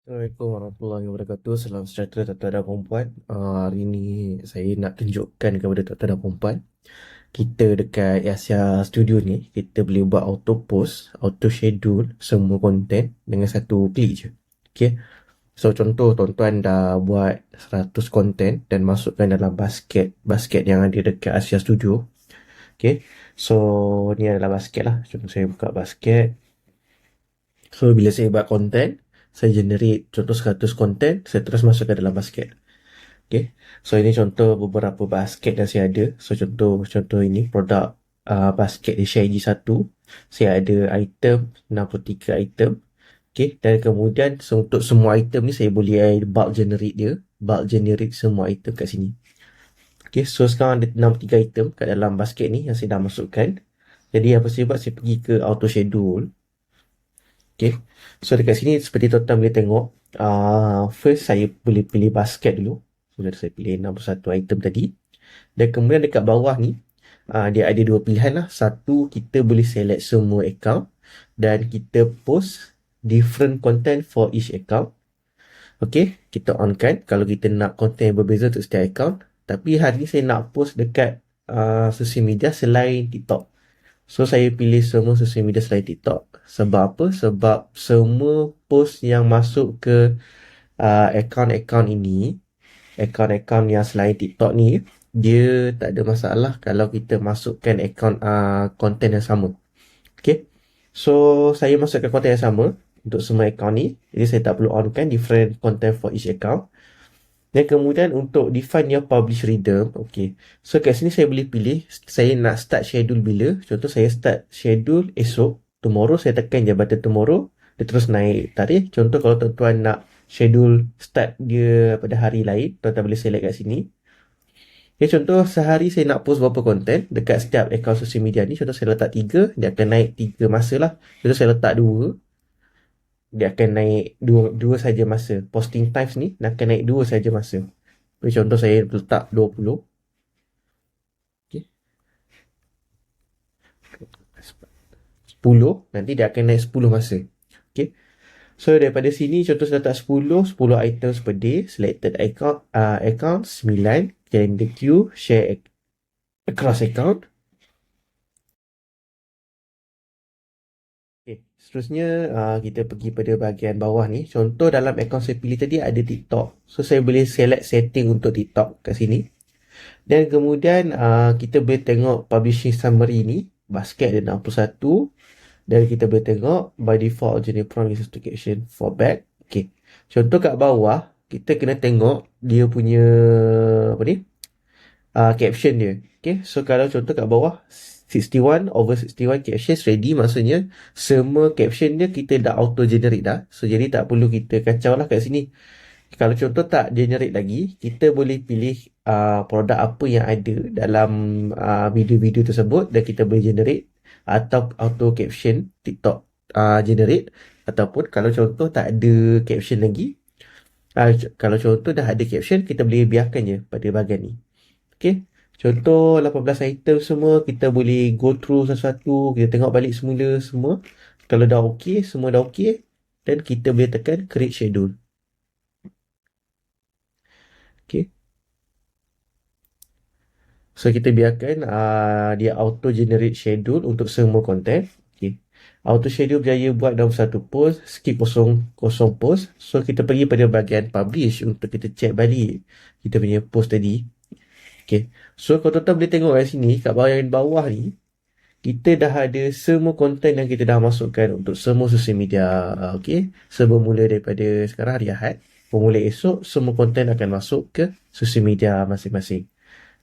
Assalamualaikum warahmatullahi wabarakatuh. Salam sejahtera tuan-tuan dan puan-puan. Hari ini saya nak tunjukkan kepada tuan-tuan dan puan-puan. Kita dekat Asia Studio ni, kita boleh buat auto post, auto schedule semua konten dengan satu klik je. Okay. So contoh tuan-tuan dah buat 100 konten dan masukkan dalam basket yang ada dekat Asia Studio. Okay. So ni adalah basket lah. Contoh saya buka basket. So bila saya buat konten, saya generate contoh 100 konten, saya terus masukkan dalam basket. Okay. So ini contoh beberapa basket yang saya ada. So contoh ini produk basket di Share G1. Saya ada item 63 item. Okay. Dan kemudian untuk semua item ni saya boleh bulk generate dia. Bulk generate semua item kat sini. Okay. So sekarang ada 63 item kat dalam basket ni yang saya dah masukkan. Jadi apa saya buat, saya pergi ke auto schedule. Okay. So dekat sini seperti tuan-tuan boleh tengok, first saya boleh pilih basket dulu. So saya pilih 61 item tadi. Dan kemudian dekat bawah ni, dia ada dua pilihan lah. Satu, kita boleh select semua account. Dan kita post different content for each account. Okay, kita on kan kalau kita nak content yang berbeza untuk setiap account. Tapi hari ni saya nak post dekat social media selain TikTok. So saya pilih semua sosial media selain TikTok. Sebab apa? Sebab semua post yang masuk ke akaun-akaun ini, akaun-akaun yang selain TikTok ni, dia tak ada masalah kalau kita masukkan akaun konten yang sama. Okay. So saya masukkan konten yang sama untuk semua akaun ni. Jadi saya tak perlu on kan different content for each account. Dan kemudian untuk define your publish rhythm, okay. So kat sini saya boleh pilih, saya nak start schedule bila. Contoh saya start schedule esok, tomorrow saya tekan je button tomorrow, dia terus naik tarikh. Contoh kalau tuan-tuan nak schedule start dia pada hari lain, tuan-tuan boleh select kat sini. Okay, contoh sehari saya nak post berapa konten dekat setiap akaun social media ni. Contoh saya letak 3, dia akan naik 3 masa lah. Contoh saya letak 2, dia akan naik dua saja masa. Posting times ni dia akan naik 2 saja masa. Contoh saya letak 20. Okay. 10, nanti dia akan naik 10 masa. Okay. So daripada sini contoh saya letak 10 items per day, selected account 9, calendar queue, share across account. Okay. Seterusnya kita pergi pada bahagian bawah ni. Contoh dalam akaun saya pilih tadi ada TikTok. So saya boleh select setting untuk TikTok kat sini. Dan kemudian kita boleh tengok publishing summary ni. Basket ada 61. Dan kita boleh tengok by default original prompt is to caption for back. Okay. Contoh kat bawah, kita kena tengok dia punya apa ni? Caption dia. Okay. So kalau contoh kat bawah 61/61 captions ready, maksudnya semua caption dia kita dah auto generate dah. So jadi tak perlu kita kacau lah kat sini. Kalau contoh tak generate lagi, kita boleh pilih produk apa yang ada dalam video-video tersebut dan kita boleh generate, atau auto caption TikTok generate. Ataupun kalau contoh tak ada caption lagi, kalau contoh dah ada caption, kita boleh biarkan je pada bahagian ni. Okay. Contoh 18 item semua, kita boleh go through satu-satu, kita tengok balik semula semua. Kalau dah okey, semua dah okey, dan kita boleh tekan create schedule. Okay. So kita biarkan dia auto generate schedule untuk semua konten. Okay. Auto schedule berjaya buat dalam satu post, skip kosong post. So kita pergi pada bahagian publish untuk kita check balik kita punya post tadi. Okay. So kalau tuan-tuan boleh tengok kat sini, kat bahagian bawah ni, kita dah ada semua konten yang kita dah masukkan untuk semua sosial media. Okay. So bermula daripada sekarang hari Ahad, bermula esok, semua konten akan masuk ke sosial media masing-masing.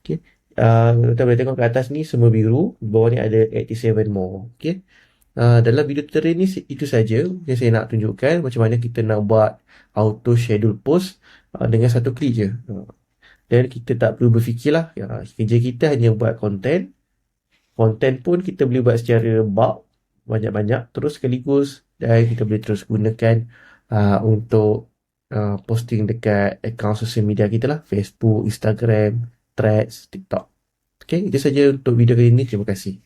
Okay. Kita boleh tengok ke atas ni semua biru, bawah ni ada 87 more. Okay. Dalam video tutorial ni itu saja yang saya nak tunjukkan macam mana kita nak buat auto schedule post dengan satu klik je. Dan kita tak perlu berfikirlah. Kerja kita hanya buat konten. Konten pun kita boleh buat secara bulk, banyak-banyak terus sekaligus, dan kita boleh terus gunakan untuk posting dekat akaun sosial media kita lah, Facebook, Instagram, Threads, TikTok. Okay, itu saja untuk video kali ini. Terima kasih.